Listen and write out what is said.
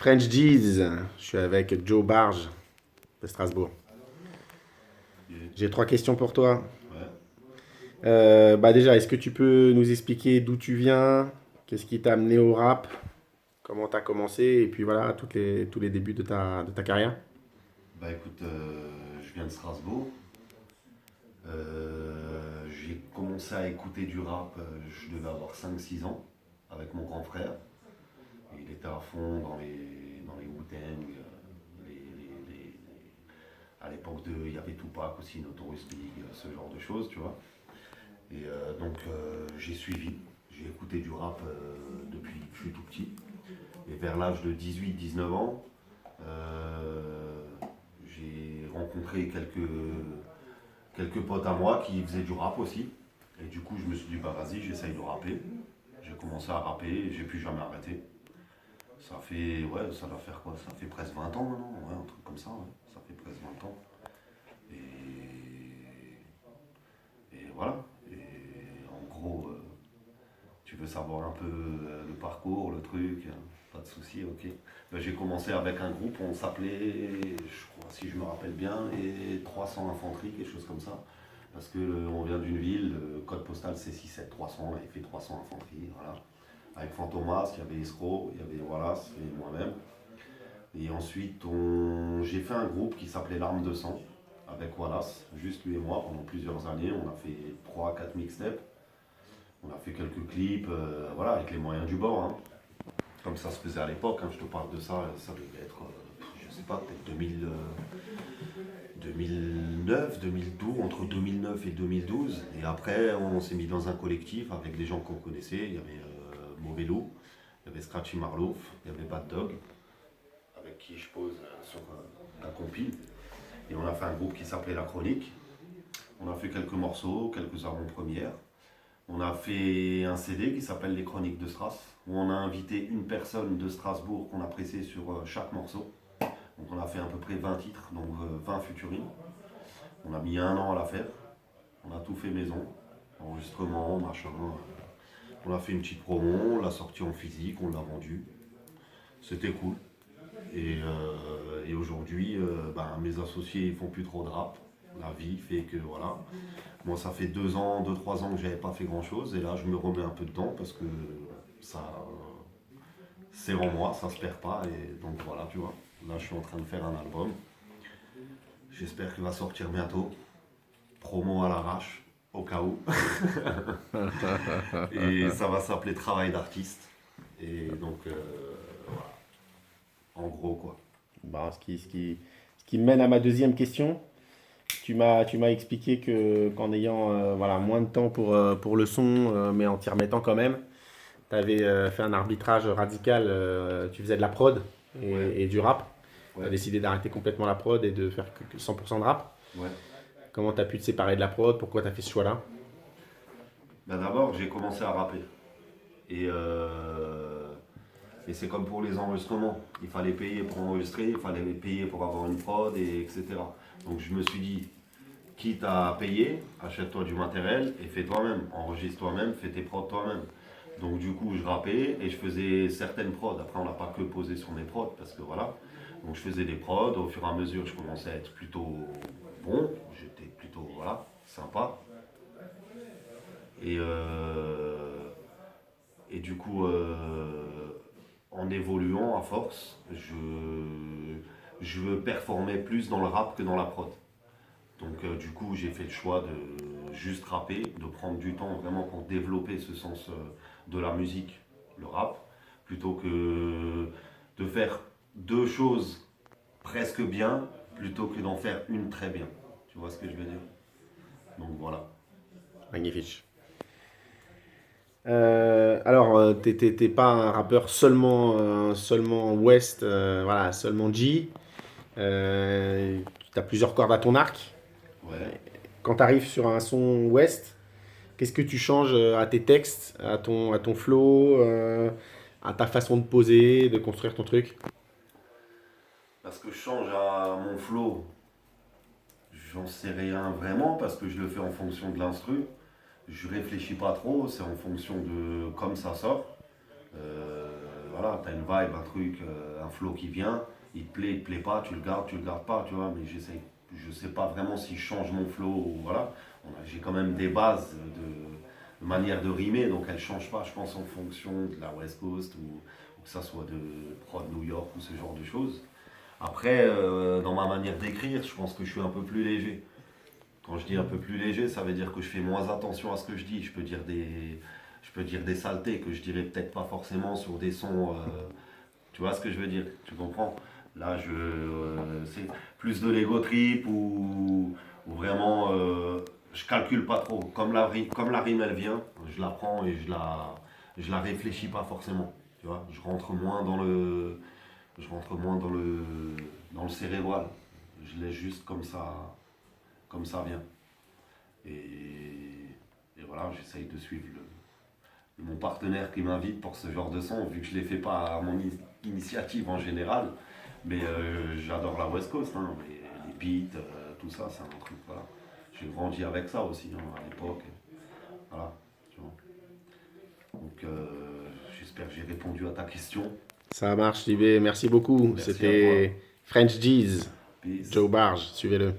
French Jeez, je suis avec Joe Barge de Strasbourg. Et- J'ai trois questions pour toi. Ouais. Déjà, est-ce que tu peux nous expliquer d'où tu viens? Qu'est-ce qui t'a amené au rap? Comment t'as commencé? Et puis voilà, tous les débuts de ta carrière. Bah écoute, je viens de Strasbourg. J'ai commencé à écouter du rap, je devais avoir 5 6 ans, avec mon grand frère. Il était à fond dans les Wu-Tang, à l'époque il y avait Tupac aussi, Notorious Big, ce genre de choses, tu vois. Et j'ai suivi, j'ai écouté du rap depuis que je suis tout petit. Et vers l'âge de 18 19 ans, euh, j'ai rencontré quelques potes à moi qui faisaient du rap aussi. Et du coup, je me suis dit, bah vas-y, j'essaye de rapper. J'ai commencé à rapper et j'ai plus jamais arrêté. Ça fait, ouais, ça doit faire quoi? Ça fait presque 20 ans maintenant, ouais, un truc comme ça, ouais. Ça fait presque 20 ans. Et, et voilà. Et en gros, tu veux savoir un peu le parcours, le truc, pas de souci, ok. Ben, j'ai commencé avec un groupe, on s'appelait, je crois, si je me rappelle bien, et 300 Infanterie, quelque chose comme ça. Parce que on vient d'une ville, le code postal c'est 67300, et fait 300 Infanterie, voilà. Avec Fantomas, il y avait Escroc, il y avait Wallace et moi-même. Et ensuite, j'ai fait un groupe qui s'appelait L'Arme de Sang, avec Wallace, juste lui et moi, pendant plusieurs années. On a fait 3 4 mixtapes. On a fait quelques clips, voilà, avec les moyens du bord, hein. Comme ça se faisait à l'époque, hein. Je te parle de ça, ça devait être, je sais pas, peut-être 2009, 2012, entre 2009 et 2012. Et après, on s'est mis dans un collectif avec des gens qu'on connaissait. Il y avait Mauvais Loup, il y avait Scratchy Marlouf, il y avait Bad Dog, avec qui je pose sur la compile. Et on a fait un groupe qui s'appelait La Chronique. On a fait quelques morceaux, quelques avant-premières. On a fait un CD qui s'appelle Les Chroniques de Stras, où on a invité une personne de Strasbourg qu'on appréciait sur chaque morceau. Donc on a fait à peu près 20 titres, donc 20 featuring. On a mis 1 an à la faire. On a tout fait maison, enregistrement, machin. On a fait une petite promo, on l'a sorti en physique, on l'a vendu. C'était cool. Et aujourd'hui, mes associés ils font plus trop de rap. La vie fait que voilà. Moi, ça fait 2 ans, 3 ans que j'avais pas fait grand chose. Et là, je me remets un peu dedans parce que ça, c'est en moi, ça se perd pas. Et donc voilà, tu vois. Là, je suis en train de faire un album. J'espère qu'il va sortir bientôt. Promo à l'arrache, au cas où. Et ça va s'appeler Travail d'artiste. Et donc, voilà. En gros, quoi. Ce qui me mène à ma deuxième question. Tu m'as expliqué qu'en ayant voilà, moins de temps pour le son, mais en t'y remettant quand même, tu avais fait un arbitrage radical. Tu faisais de la prod Ouais, et du rap. Tu as ouais, décidé d'arrêter complètement la prod et de faire que 100% de rap. ouais. Comment tu as pu te séparer de la prod? Pourquoi tu as fait ce choix-là? Ben d'abord, j'ai commencé à rapper. Et c'est comme pour les enregistrements. Il fallait payer pour enregistrer, il fallait payer pour avoir une prod, etc. Donc je me suis dit, quitte à payer, achète-toi du matériel et fais toi-même. Enregistre toi-même, fais tes prods toi-même. Donc du coup, je rappais et je faisais certaines prods. Après, on n'a pas que posé sur mes prods parce que voilà. Donc je faisais des prods. Au fur et à mesure, je commençais à être plutôt bon. J'étais plutôt, voilà, sympa. Et, euh, et du coup, en évoluant à force, je veux performer plus dans le rap que dans la prod. Donc du coup, j'ai fait le choix de juste rapper, de prendre du temps vraiment pour développer ce sens de la musique, le rap, plutôt que de faire deux choses presque bien, plutôt que d'en faire une très bien. Tu vois ce que je veux dire? Donc voilà. Magnifique. T'es pas un rappeur seulement West, voilà, seulement G. Tu as plusieurs cordes à ton arc. Ouais. Quand tu arrives sur un son West, qu'est-ce que tu changes à tes textes, à ton flow, à ta façon de poser, de construire ton truc? Parce que je change à mon flow, j'en sais rien vraiment parce que je le fais en fonction de l'instru. Je réfléchis pas trop, c'est en fonction de comme ça sort. Euh, voilà, t'as une vibe, un truc, un flow qui vient, il te plaît pas, tu le gardes pas, tu vois, mais je sais pas vraiment si je change mon flow, ou voilà. J'ai quand même des bases de manière de rimer, donc elles changent pas, je pense, en fonction de la West Coast, ou que ça soit de prod New York, ou ce genre de choses. Après, dans ma manière d'écrire, je pense que je suis un peu plus léger. Quand je dis un peu plus léger, ça veut dire que je fais moins attention à ce que je dis. Je peux dire des saletés que je dirais peut-être pas forcément sur des sons. Tu vois ce que je veux dire? Tu comprends? Là, c'est plus de l'ego trip ou vraiment, je calcule pas trop. Comme la rime elle vient, je la prends et je la réfléchis pas forcément. Tu vois? Je rentre moins dans le cérébral. Je laisse juste comme ça vient. Et voilà, j'essaye de suivre mon partenaire qui m'invite pour ce genre de son, vu que je ne les fais pas à mon initiative en général. Mais j'adore la West Coast, hein, les beats, tout ça, c'est un truc. Voilà. J'ai grandi avec ça aussi hein, à l'époque. Voilà, tu vois. Donc j'espère que j'ai répondu à ta question. Ça marche, JB. Merci beaucoup. Merci à toi. C'était French G's, Peace. Joe Barge. Suivez-le.